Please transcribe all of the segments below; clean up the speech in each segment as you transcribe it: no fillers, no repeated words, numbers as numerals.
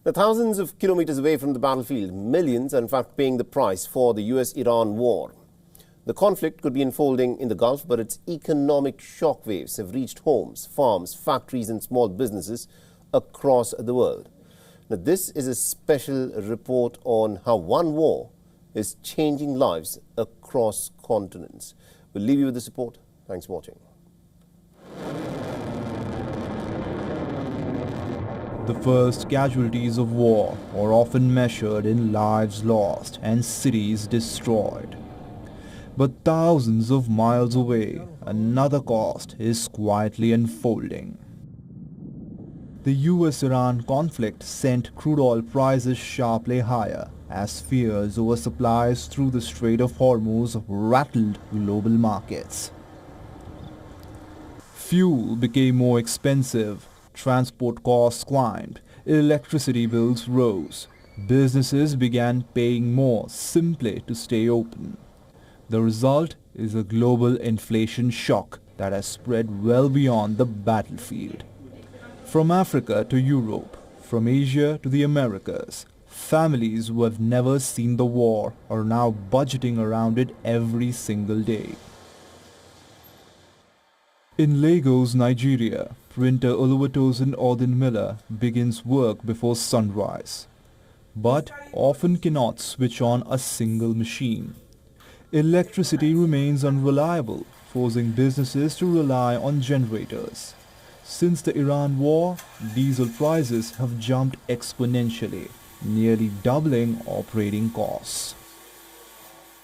Now, thousands of kilometers away from the battlefield, millions are in fact paying the price for the US-Iran war. The conflict could be unfolding in the Gulf, but its economic shockwaves have reached homes, farms, factories and small businesses across the world. Now, this is a special report on how one war is changing lives across continents. We'll leave you with this report. Thanks for watching. The first casualties of war are often measured in lives lost and cities destroyed. But thousands of miles away, another cost is quietly unfolding. The US-Iran conflict sent crude oil prices sharply higher as fears over supplies through the Strait of Hormuz rattled global markets. Fuel became more expensive, transport costs climbed, electricity bills rose. Businesses began paying more simply to stay open. The result is a global inflation shock that has spread well beyond the battlefield. From Africa to Europe, from Asia to the Americas, families who have never seen the war are now budgeting around it every single day. In Lagos, Nigeria, printer Oluwatosin Odin-Miller begins work before sunrise, but often cannot switch on a single machine. Electricity remains unreliable, forcing businesses to rely on generators. Since the Iran war, diesel prices have jumped exponentially, nearly doubling operating costs.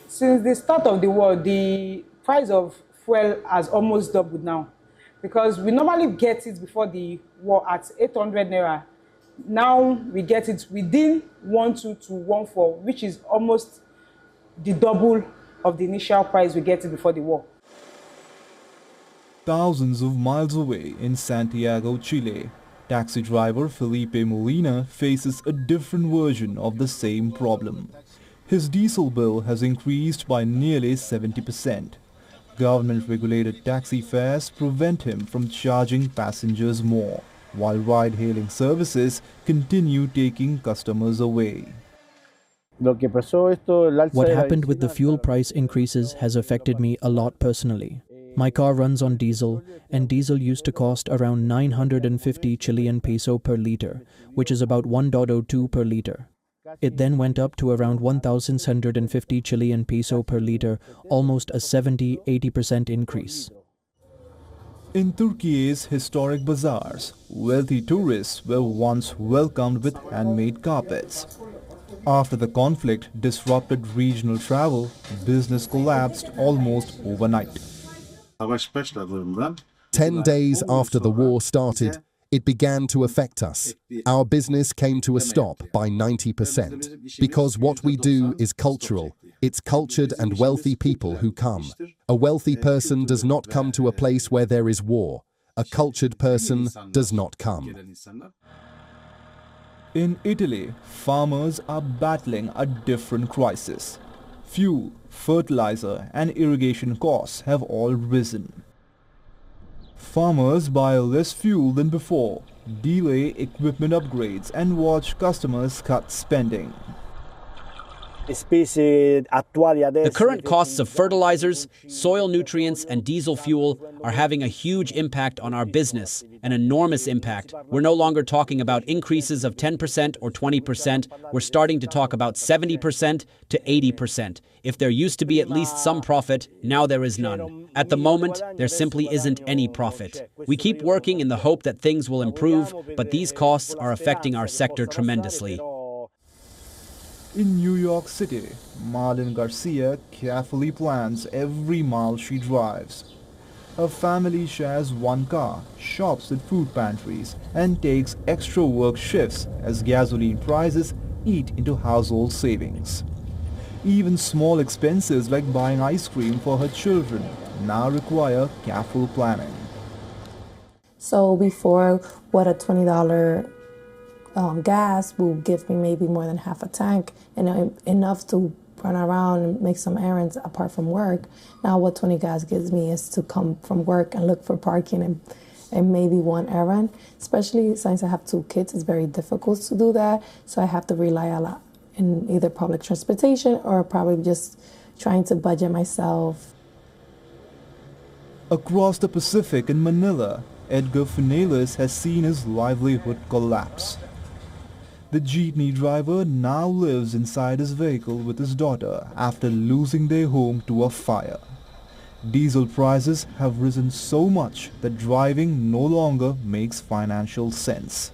Since the start of the war, the price of fuel has almost doubled now, because we normally get it before the war at 800 naira. Now we get it within 12 to 14, which is almost the double of the initial price we get it before the war. Thousands of miles away in Santiago, Chile, taxi driver Felipe Molina faces a different version of the same problem. His diesel bill has increased by nearly 70%. Government-regulated taxi fares prevent him from charging passengers more, while ride-hailing services continue taking customers away. What happened with the fuel price increases has affected me a lot personally. My car runs on diesel, and diesel used to cost around 950 Chilean peso per liter, which is about 1.02 per liter. It then went up to around 1,650 Chilean peso per liter, almost a 70–80% increase. In Turkey's historic bazaars, wealthy tourists were once welcomed with handmade carpets. After the conflict disrupted regional travel, business collapsed almost overnight. 10 days after the war started, it began to affect us. Our business came to a stop by 90%, because what we do is cultural. It's cultured and wealthy people who come. A wealthy person does not come to a place where there is war. A cultured person does not come. In Italy, farmers are battling a different crisis. Fuel, fertilizer and irrigation costs have all risen. Farmers buy less fuel than before, delay equipment upgrades and watch customers cut spending. The current costs of fertilizers, soil nutrients, and diesel fuel are having a huge impact on our business, an enormous impact. We're no longer talking about increases of 10% or 20%. We're starting to talk about 70% to 80%. If there used to be at least some profit, now there is none. At the moment, there simply isn't any profit. We keep working in the hope that things will improve, but these costs are affecting our sector tremendously. In New York City, Marlene Garcia carefully plans every mile she drives. Her family shares one car, shops at food pantries, and takes extra work shifts as gasoline prices eat into household savings. Even small expenses like buying ice cream for her children now require careful planning. So before, what a $20 gas will give me maybe more than half a tank and enough to run around and make some errands apart from work. Now what 20 gas gives me is to come from work and look for parking and maybe one errand. Especially since I have 2 kids, it's very difficult to do that. So I have to rely a lot in either public transportation or probably just trying to budget myself. Across the Pacific in Manila, Edgar Finales has seen his livelihood collapse. The jeepney driver now lives inside his vehicle with his daughter after losing their home to a fire. Diesel prices have risen so much that driving no longer makes financial sense.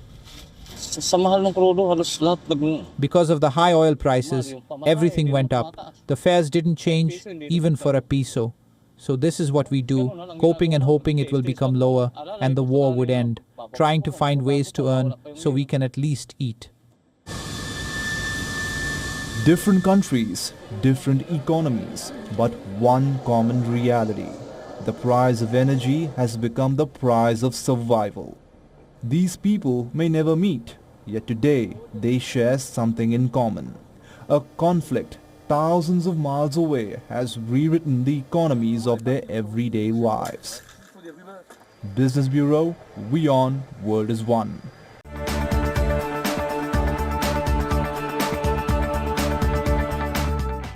Because of the high oil prices, everything went up. The fares didn't change even for a peso. So this is what we do, coping and hoping it will become lower and the war would end, trying to find ways to earn so we can at least eat. Different countries, different economies, but one common reality. The price of energy has become the price of survival. These people may never meet, yet today they share something in common. A conflict thousands of miles away has rewritten the economies of their everyday lives. Business Bureau, WION World is One.